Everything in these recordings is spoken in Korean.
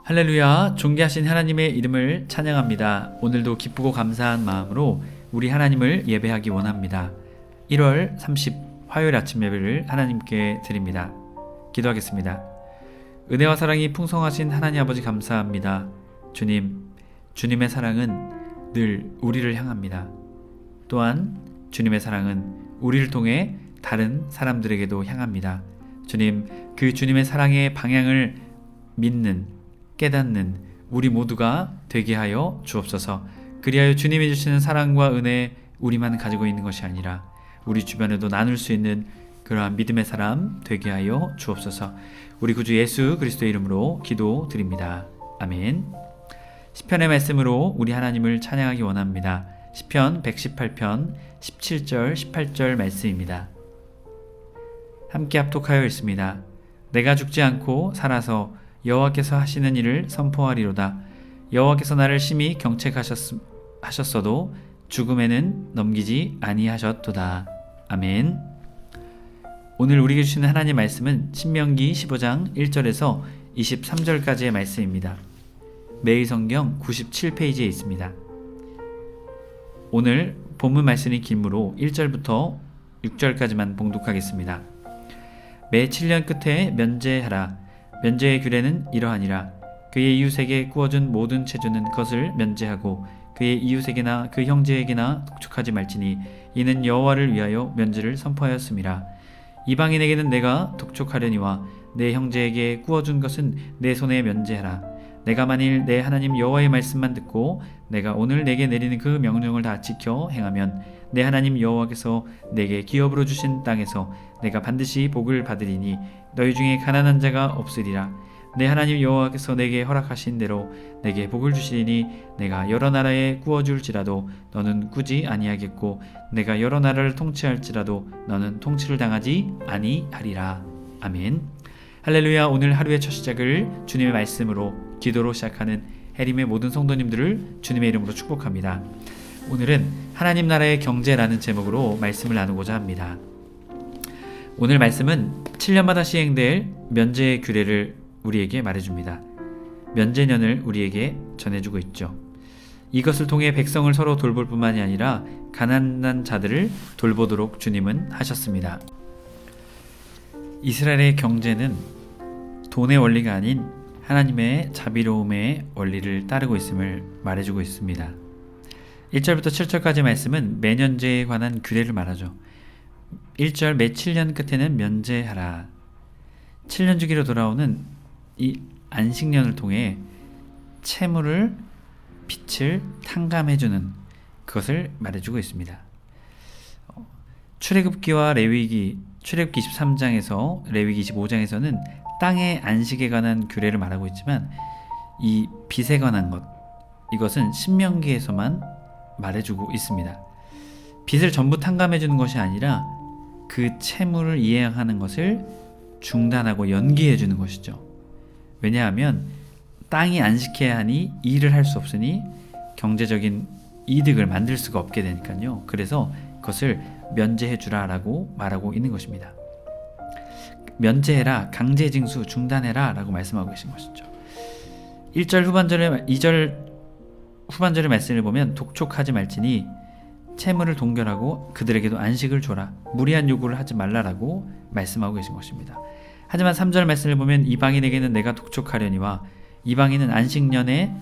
할렐루야, 존귀하신 하나님의 이름을 찬양합니다. 오늘도 기쁘고 감사한 마음으로 우리 하나님을 예배하기 원합니다. 1월 30 화요일 아침 예배를 하나님께 드립니다. 기도하겠습니다. 은혜와 사랑이 풍성하신 하나님 아버지 감사합니다. 주님, 주님의 사랑은 늘 우리를 향합니다. 또한 주님의 사랑은 우리를 통해 다른 사람들에게도 향합니다. 주님, 그 주님의 사랑의 방향을 믿는 깨닫는 우리 모두가 되게 하여 주옵소서. 그리하여 주님이 주시는 사랑과 은혜 우리만 가지고 있는 것이 아니라 우리 주변에도 나눌 수 있는 그러한 믿음의 사람 되게 하여 주옵소서. 우리 구주 예수 그리스도의 이름으로 기도드립니다. 아멘. 시편의 말씀으로 우리 하나님을 찬양하기 원합니다. 시편 118편 17절 18절 말씀입니다. 함께 합독하여 읽습니다. 내가 죽지 않고 살아서 여호와께서 하시는 일을 선포하리로다. 여호와께서 나를 심히 경책하셨어도 죽음에는 넘기지 아니하셨도다. 아멘. 오늘 우리에게 주시는 하나님의 말씀은 신명기 15장 1절에서 23절까지의 말씀입니다. 매일 성경 97페이지에 있습니다. 오늘 본문 말씀이 길므로 1절부터 6절까지만 봉독하겠습니다. 매 7년 끝에 면제하라. 면제의 규례는 이러하니라. 그의 이웃에게 구워준 모든 체주는 그것을 면제하고 그의 이웃에게나 그 형제에게나 독촉하지 말지니 이는 여호와를 위하여 면제를 선포하였음이라. 이방인에게는 내가 독촉하려니와 내 형제에게 구워준 것은 내 손에 면제하라. 내가 만일 내 하나님 여호와의 말씀만 듣고 내가 오늘 내게 내리는 그 명령을 다 지켜 행하면 내 하나님 여호와께서 내게 기업으로 주신 땅에서 내가 반드시 복을 받으리니 너희 중에 가난한 자가 없으리라. 내 하나님 여호와께서 내게 허락하신 대로 내게 복을 주시리니 내가 여러 나라에 구워줄지라도 너는 꾸지 아니하겠고 내가 여러 나라를 통치할지라도 너는 통치를 당하지 아니하리라. 아멘. 할렐루야. 오늘 하루의 첫 시작을 주님의 말씀으로 기도로 시작하는 해림의 모든 성도님들을 주님의 이름으로 축복합니다. 오늘은 하나님 나라의 경제라는 제목으로 말씀을 나누고자 합니다. 오늘 말씀은 7년마다 시행될 면제의 규례를 우리에게 말해줍니다. 면제년을 우리에게 전해주고 있죠. 이것을 통해 백성을 서로 돌볼 뿐만이 아니라 가난한 자들을 돌보도록 주님은 하셨습니다. 이스라엘의 경제는 돈의 원리가 아닌 하나님의 자비로움의 원리를 따르고 있음을 말해주고 있습니다. 1절부터 7절까지 말씀은 매년제에 관한 규례를 말하죠. 1절 매 7년 끝에는 면제하라. 7년 주기로 돌아오는 이 안식년을 통해 채무를 빚을 탕감해주는 그것을 말해주고 있습니다. 출애굽기와 레위기, 출애굽기 23장에서 레위기 25장에서는 땅의 안식에 관한 규례를 말하고 있지만 이 빚에 관한 것, 이것은 신명기에서만 말해주고 있습니다. 빚을 전부 탕감해주는 것이 아니라 그 채무를 이행하는 것을 중단하고 연기해주는 것이죠. 왜냐하면 땅이 안식해야 하니 일을 할 수 없으니 경제적인 이득을 만들 수가 없게 되니까요. 그래서 그것을 면제해주라 라고 말하고 있는 것입니다. 면제해라, 강제징수 중단해라 라고 말씀하고 계신 것이죠. 2절 후반절의 말씀을 보면 독촉하지 말지니 채무를 동결하고 그들에게도 안식을 줘라. 무리한 요구를 하지 말라라고 말씀하고 계신 것입니다. 하지만 3절 말씀을 보면 이방인에게는 내가 독촉하려니와 이방인은 안식년에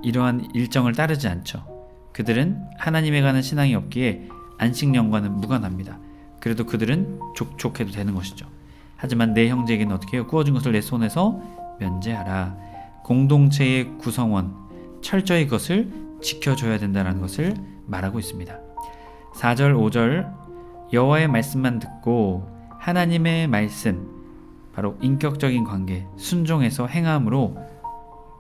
이러한 일정을 따르지 않죠. 그들은 하나님에 관한 신앙이 없기에 안식년과는 무관합니다. 그래도 그들은 족촉해도 되는 것이죠. 하지만 내 형제에게는 어떻게 해요? 구워준 것을 내 손에서 면제하라. 공동체의 구성원, 철저히 그것을 지켜줘야 된다는 것을 말하고 있습니다. 4절 5절 여호와의 말씀만 듣고 하나님의 말씀, 바로 인격적인 관계, 순종해서 행함으로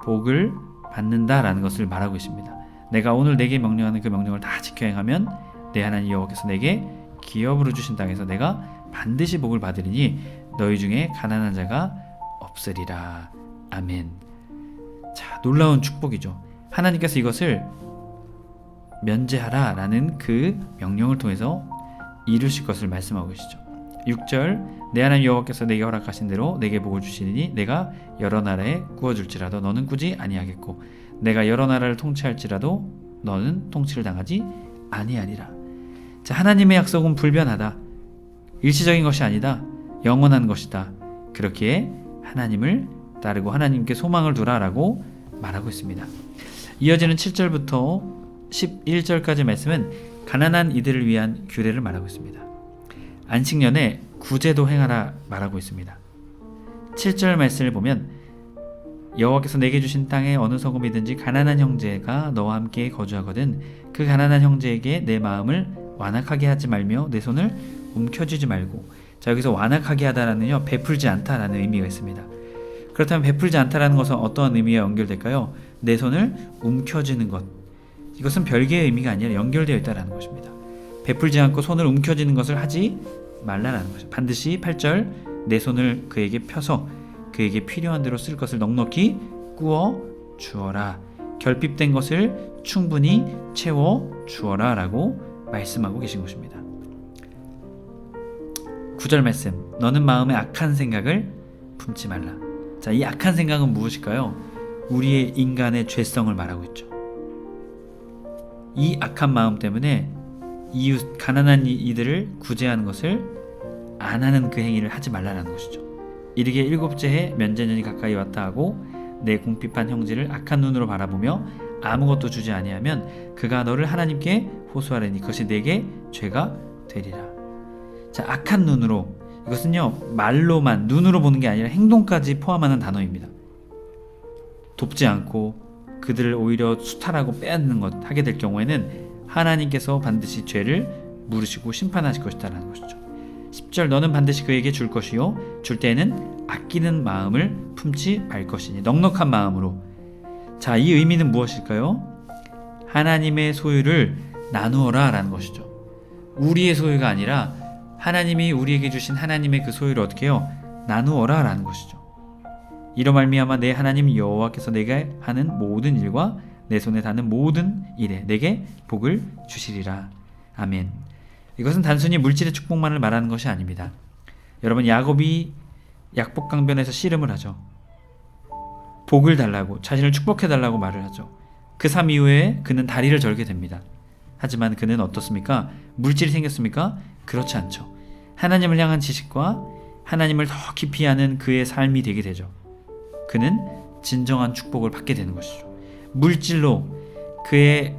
복을 받는다라는 것을 말하고 있습니다. 내가 오늘 내게 명령하는 그 명령을 다 지켜 행하면 내 하나님 여호와께서 내게 기업으로 주신 땅에서 내가 반드시 복을 받으리니 너희 중에 가난한 자가 없으리라. 아멘. 자, 놀라운 축복이죠. 하나님께서 이것을 면제하라 라는 그 명령을 통해서 이루실 것을 말씀하고 계시죠. 6절 내 하나님 여호와께서 내게 허락하신 대로 내게 복을 주시니 내가 여러 나라에 구워줄지라도 너는 꾸지 아니하겠고 내가 여러 나라를 통치할지라도 너는 통치를 당하지 아니하리라. 자, 하나님의 약속은 불변하다. 일시적인 것이 아니다. 영원한 것이다. 그렇기에 하나님을 따르고 하나님께 소망을 두라라고 말하고 있습니다. 이어지는 7절부터 11절까지 말씀은 가난한 이들을 위한 규례를 말하고 있습니다. 안식년에 구제도 행하라 말하고 있습니다. 7절 말씀을 보면 여호와께서 내게 주신 땅에 어느 소금이든지 가난한 형제가 너와 함께 거주하거든 그 가난한 형제에게 내 마음을 완악하게 하지 말며 내 손을 움켜쥐지 말고. 자, 여기서 완악하게 하다라는요, 베풀지 않다라는 의미가 있습니다. 그렇다면 베풀지 않다라는 것은 어떠한 의미와 연결될까요? 내 손을 움켜쥐는 것. 이것은 별개의 의미가 아니라 연결되어 있다라는 것입니다. 베풀지 않고 손을 움켜쥐는 것을 하지 말라라는 것이죠. 반드시 8절 내 손을 그에게 펴서 그에게 필요한 대로 쓸 것을 넉넉히 구워 주어라. 결핍된 것을 충분히 채워 주어라 라고 말씀하고 계신 것입니다. 9절 말씀 너는 마음에 악한 생각을 품지 말라. 자, 이 악한 생각은 무엇일까요? 우리의 인간의 죄성을 말하고 있죠. 이 악한 마음 때문에 이웃 가난한 이들을 구제하는 것을 안 하는 그 행위를 하지 말라는 것이죠. 이르게 7째 해 면제년이 가까이 왔다 하고 내 궁핍한 형제를 악한 눈으로 바라보며 아무것도 주지 아니하면 그가 너를 하나님께 호소하려니 그것이 내게 죄가 되리라. 자, 악한 눈으로, 이것은요 말로만 눈으로 보는 게 아니라 행동까지 포함하는 단어입니다. 돕지 않고 그들을 오히려 수탈하고 빼앗는 것 하게 될 경우에는 하나님께서 반드시 죄를 물으시고 심판하실 것이다라는 것이죠. 10절 너는 반드시 그에게 줄 것이요 줄 때에는 아끼는 마음을 품지 말 것이니 넉넉한 마음으로. 자, 이 의미는 무엇일까요? 하나님의 소유를 나누어라 라는 것이죠. 우리의 소유가 아니라 하나님이 우리에게 주신 하나님의 그 소유를 어떻게 해요? 나누어라 라는 것이죠. 이로 말미암아 내 하나님 여호와께서 내가 하는 모든 일과 내 손에 닿는 모든 일에 내게 복을 주시리라. 아멘. 이것은 단순히 물질의 축복만을 말하는 것이 아닙니다. 여러분, 야곱이 약복강변에서 씨름을 하죠. 복을 달라고, 자신을 축복해 달라고 말을 하죠. 그 삶 이후에 그는 다리를 절게 됩니다. 하지만 그는 어떻습니까? 물질이 생겼습니까? 그렇지 않죠. 하나님을 향한 지식과 하나님을 더 깊이 아는 그의 삶이 되게 되죠. 그는 진정한 축복을 받게 되는 것이죠. 물질로 그의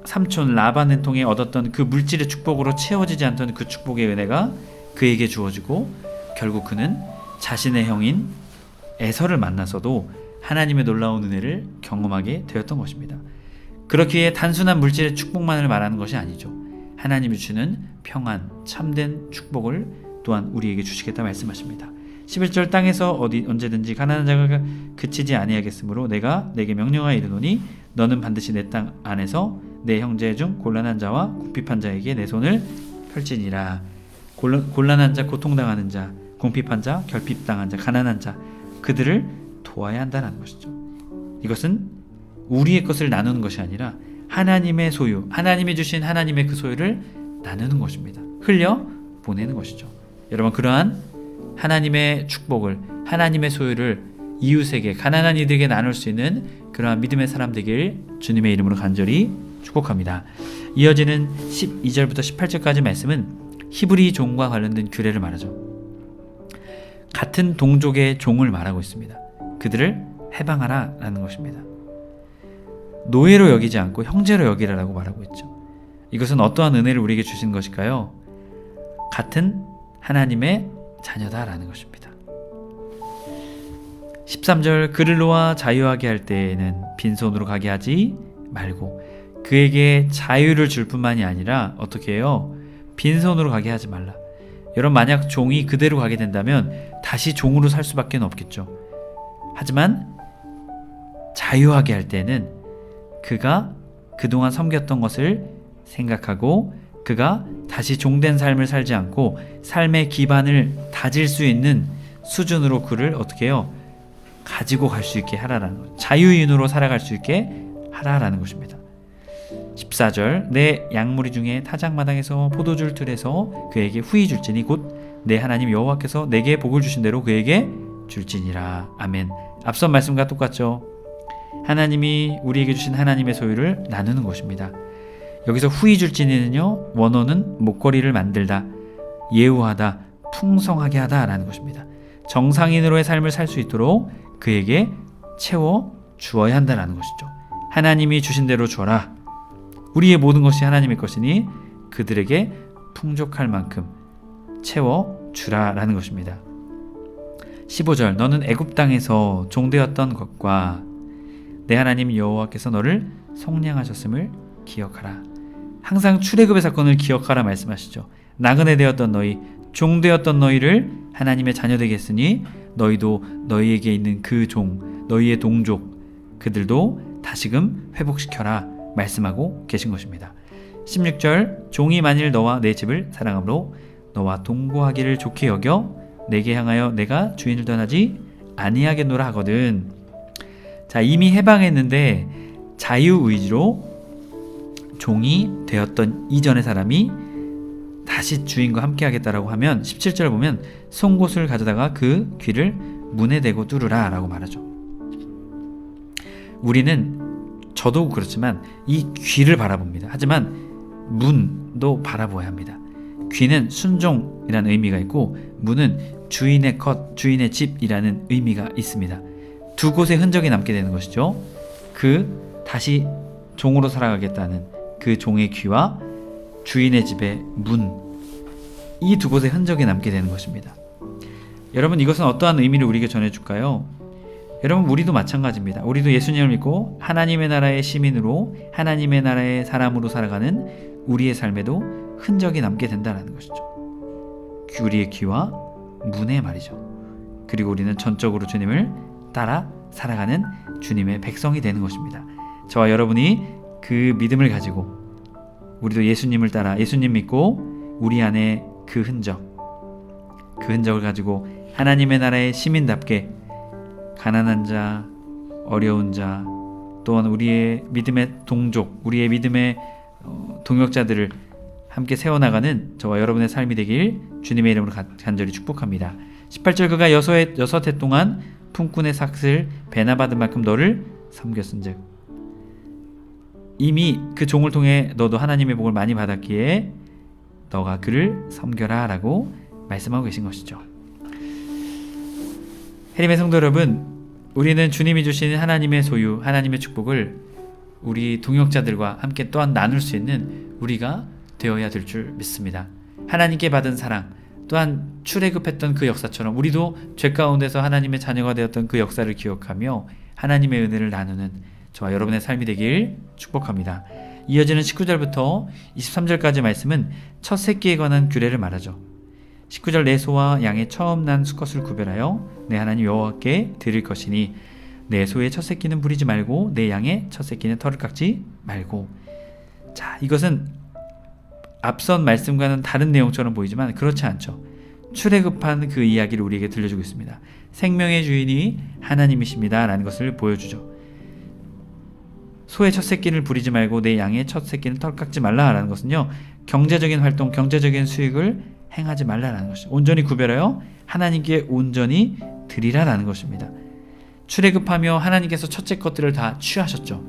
삼촌 라반을 통해 얻었던 그 물질의 축복으로 채워지지 않던 그 축복의 은혜가 그에게 주어지고 결국 그는 자신의 형인 에서를 만나서도 하나님의 놀라운 은혜를 경험하게 되었던 것입니다. 그렇기에 단순한 물질의 축복만을 말하는 것이 아니죠. 하나님이 주시는 평안, 참된 축복을 또한 우리에게 주시겠다 말씀하십니다. 11절 땅에서 언제든지 가난한 자가 그치지 아니하겠으므로 내가 내게 명령하여 이르노니 너는 반드시 내 땅 안에서 내 형제 중 곤란한 자와 궁핍한 자에게 내 손을 펼치니라. 곤란한 자, 고통당하는 자, 궁핍한 자, 결핍당한 자, 가난한 자, 그들을 도와야 한다는 것이죠. 이것은 우리의 것을 나누는 것이 아니라 하나님의 소유, 하나님이 주신 하나님의 그 소유를 나누는 것입니다. 흘려 보내는 것이죠. 여러분, 그러한 하나님의 축복을, 하나님의 소유를 이웃에게, 가난한 이들에게 나눌 수 있는 그러한 믿음의 사람 되길 주님의 이름으로 간절히 축복합니다. 이어지는 12절부터 18절까지 말씀은 히브리 종과 관련된 규례를 말하죠. 같은 동족의 종을 말하고 있습니다. 그들을 해방하라 라는 것입니다. 노예로 여기지 않고 형제로 여기라라고 말하고 있죠. 이것은 어떠한 은혜를 우리에게 주신 것일까요? 같은 하나님의 자녀다라는 것입니다. 13절 그를 놓아 자유하게 할 때에는 빈손으로 가게 하지 말고. 그에게 자유를 줄 뿐만이 아니라 어떻게 해요? 빈손으로 가게 하지 말라. 여러분, 만약 종이 그대로 가게 된다면 다시 종으로 살 수밖에 없겠죠. 하지만 자유하게 할 때는 그가 그동안 섬겼던 것을 생각하고 그가 다시 종된 삶을 살지 않고 삶의 기반을 다질 수 있는 수준으로 그를 어떻게 해요? 가지고 갈 수 있게 하라라는 것. 자유인으로 살아갈 수 있게 하라라는 것입니다. 14절 내 양무리 중에 타작마당에서 포도줄 틀에서 그에게 후히 줄지니 곧 내 하나님 여호와께서 내게 복을 주신 대로 그에게 줄지니라. 아멘. 앞선 말씀과 똑같죠. 하나님이 우리에게 주신 하나님의 소유를 나누는 것입니다. 여기서 후히 줄지니는요, 원어는 목걸이를 만들다, 예우하다, 풍성하게 하다 라는 것입니다. 정상인으로의 삶을 살 수 있도록 그에게 채워 주어야 한다는 것이죠. 하나님이 주신 대로 주어라. 우리의 모든 것이 하나님의 것이니 그들에게 풍족할 만큼 채워 주라 라는 것입니다. 15절, 너는 애굽 땅에서 종되었던 것과 내 하나님 여호와께서 너를 속량하셨음을 기억하라. 항상 출애굽의 사건을 기억하라 말씀하시죠. 나그네 되었던 너희, 종되었던 너희를 하나님의 자녀 되게 했으니 너희도 너희에게 있는 그 종, 너희의 동족, 그들도 다시금 회복시켜라 말씀하고 계신 것입니다. 16절, 종이 만일 너와 내 집을 사랑함으로 너와 동거하기를 좋게 여겨 내게 향하여 내가 주인을 떠나지 아니하겠노라 하거든. 자, 이미 해방했는데 자유의지로 종이 되었던 이전의 사람이 다시 주인과 함께 하겠다라고 하면 17절 보면 송곳을 가져다가 그 귀를 문에 대고 뚫으라 라고 말하죠. 우리는, 저도 그렇지만 이 귀를 바라봅니다. 하지만 문도 바라보아야 합니다. 귀는 순종이라는 의미가 있고 문은 주인의 것, 주인의 집이라는 의미가 있습니다. 두 곳의 흔적이 남게 되는 것이죠. 다시 종으로 살아가겠다는 그 종의 귀와 주인의 집의 문, 이 두 곳의 흔적이 남게 되는 것입니다. 여러분, 이것은 어떠한 의미를 우리에게 전해줄까요? 여러분, 우리도 마찬가지입니다. 우리도 예수님을 믿고 하나님의 나라의 시민으로, 하나님의 나라의 사람으로 살아가는 우리의 삶에도 흔적이 남게 된다는 것이죠. 우리의 귀와 문에 말이죠. 그리고 우리는 전적으로 주님을 따라 살아가는 주님의 백성이 되는 것입니다. 저와 여러분이 그 믿음을 가지고 우리도 예수님을 따라, 예수님 믿고 우리 안에 그 흔적을 가지고 하나님의 나라의 시민답게 가난한 자, 어려운 자, 또한 우리의 믿음의 동족, 우리의 믿음의 동역자들을 함께 세워나가는 저와 여러분의 삶이 되길 주님의 이름으로 간절히 축복합니다. 18절, 그가 여섯 해 동안 품꾼의 삭을 배나 받은 만큼 너를 섬겼은즉, 이미 그 종을 통해 너도 하나님의 복을 많이 받았기에 너가 그를 섬겨라 라고 말씀하고 계신 것이죠. 해림의 성도 여러분, 우리는 주님이 주신 하나님의 소유, 하나님의 축복을 우리 동역자들과 함께 또한 나눌 수 있는 우리가 되어야 될 줄 믿습니다. 하나님께 받은 사랑, 또한 출애굽했던 그 역사처럼 우리도 죄 가운데서 하나님의 자녀가 되었던 그 역사를 기억하며 하나님의 은혜를 나누는 저와 여러분의 삶이 되길 축복합니다. 이어지는 19절부터 23절까지 말씀은 첫 새끼에 관한 규례를 말하죠. 19절, 내 소와 양의 처음 난 수컷을 구별하여 내 하나님 여호와께 드릴 것이니 내 소의 첫 새끼는 부리지 말고 내 양의 첫 새끼는 털을 깎지 말고. 자, 이것은 앞선 말씀과는 다른 내용처럼 보이지만 그렇지 않죠. 출애굽한 그 이야기를 우리에게 들려주고 있습니다. 생명의 주인이 하나님이십니다 라는 것을 보여주죠. 소의 첫 새끼를 부리지 말고 내 양의 첫 새끼는 털 깎지 말라라는 것은요, 경제적인 활동, 경제적인 수익을 행하지 말라라는 것이죠. 온전히 구별하여 하나님께 온전히 드리라라는 것입니다. 출애굽하며 하나님께서 첫째 것들을 다 취하셨죠.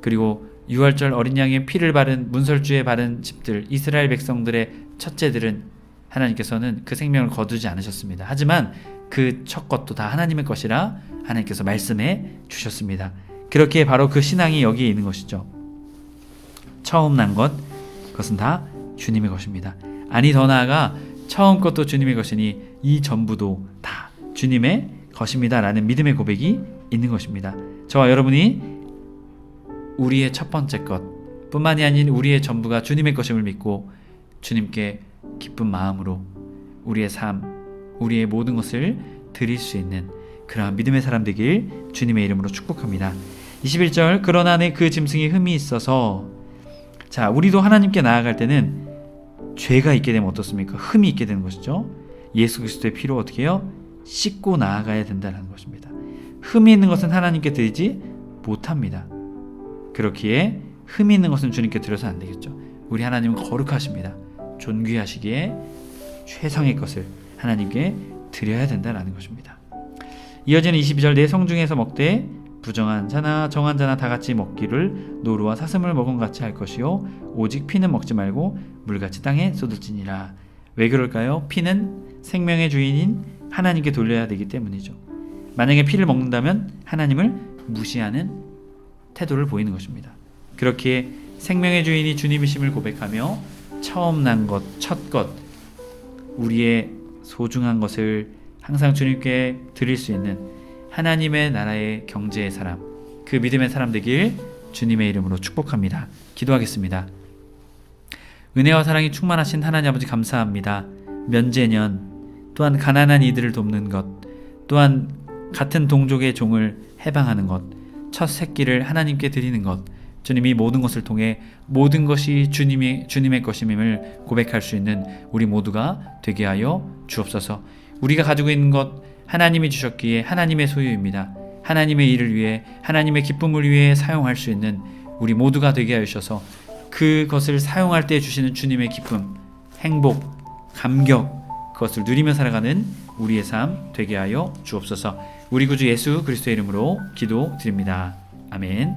그리고 유월절 어린 양의 피를 바른 문설주에 바른 집들, 이스라엘 백성들의 첫째들은 하나님께서는 그 생명을 거두지 않으셨습니다. 하지만 그 첫 것도 다 하나님의 것이라 하나님께서 말씀해 주셨습니다. 그렇게 바로 그 신앙이 여기에 있는 것이죠. 처음 난 것, 그것은 다 주님의 것입니다. 아니, 더 나아가 처음 것도 주님의 것이니 이 전부도 다 주님의 것입니다 라는 믿음의 고백이 있는 것입니다. 저와 여러분이 우리의 첫 번째 것 뿐만이 아닌 우리의 전부가 주님의 것임을 믿고 주님께 기쁜 마음으로 우리의 삶, 우리의 모든 것을 드릴 수 있는 그러한 믿음의 사람 되길 주님의 이름으로 축복합니다. 21절, 그러나 내 그 짐승이 흠이 있어서. 자, 우리도 하나님께 나아갈 때는 죄가 있게 되면 어떻습니까? 흠이 있게 되는 것이죠. 예수 그리스도의 피로 어떻게 해요? 씻고 나아가야 된다는 것입니다. 흠이 있는 것은 하나님께 드리지 못합니다. 그렇기에 흠이 있는 것은 주님께 드려서 안 되겠죠. 우리 하나님은 거룩하십니다. 존귀하시기에 최상의 것을 하나님께 드려야 된다라는 것입니다. 이어지는 22절 내 성 중에서 먹되 부정한 자나 정한 자나 다 같이 먹기를 노루와 사슴을 먹은 같이 할 것이요 오직 피는 먹지 말고 물같이 땅에 쏟을지니라. 왜 그럴까요? 피는 생명의 주인인 하나님께 돌려야 되기 때문이죠. 만약에 피를 먹는다면 하나님을 무시하는 태도를 보이는 것입니다. 그렇기에 생명의 주인이 주님이심을 고백하며 처음 난 것, 첫 것, 우리의 소중한 것을 항상 주님께 드릴 수 있는 하나님의 나라의 경제의 사람, 그 믿음의 사람 되길 주님의 이름으로 축복합니다. 기도하겠습니다. 은혜와 사랑이 충만하신 하나님 아버지 감사합니다. 면제년, 또한 가난한 이들을 돕는 것, 또한 같은 동족의 종을 해방하는 것, 첫 새끼를 하나님께 드리는 것, 주님이 모든 것을 통해 모든 것이 주님의 것임을 고백할 수 있는 우리 모두가 되게 하여 주옵소서. 우리가 가지고 있는 것 하나님이 주셨기에 하나님의 소유입니다. 하나님의 일을 위해 하나님의 기쁨을 위해 사용할 수 있는 우리 모두가 되게 하여 주셔서 그것을 사용할 때 주시는 주님의 기쁨, 행복, 감격, 그것을 누리며 살아가는 우리의 삶 되게 하여 주옵소서. 우리 구주 예수 그리스도의 이름으로 기도드립니다. 아멘.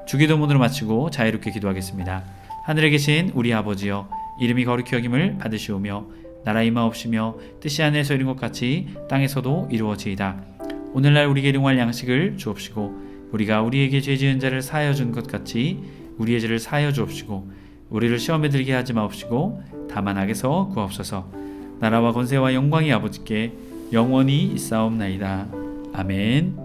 주기도문으로 마치고 자유롭게 기도하겠습니다. 하늘에 계신 우리 아버지여, 이름이 거룩히 여김을 받으시오며 나라 임하옵시며 뜻이 하늘에서 이룬 것 같이 땅에서도 이루어지이다. 오늘날 우리에게 일용할 양식을 주옵시고 우리가 우리에게 죄 지은 자를 사하여 준 것 같이 우리의 죄를 사하여 주옵시고 우리를 시험에 들게 하지 마옵시고 다만 악에서 구하옵소서. 나라와 권세와 영광이 아버지께 영원히 있사옵나이다. 아멘.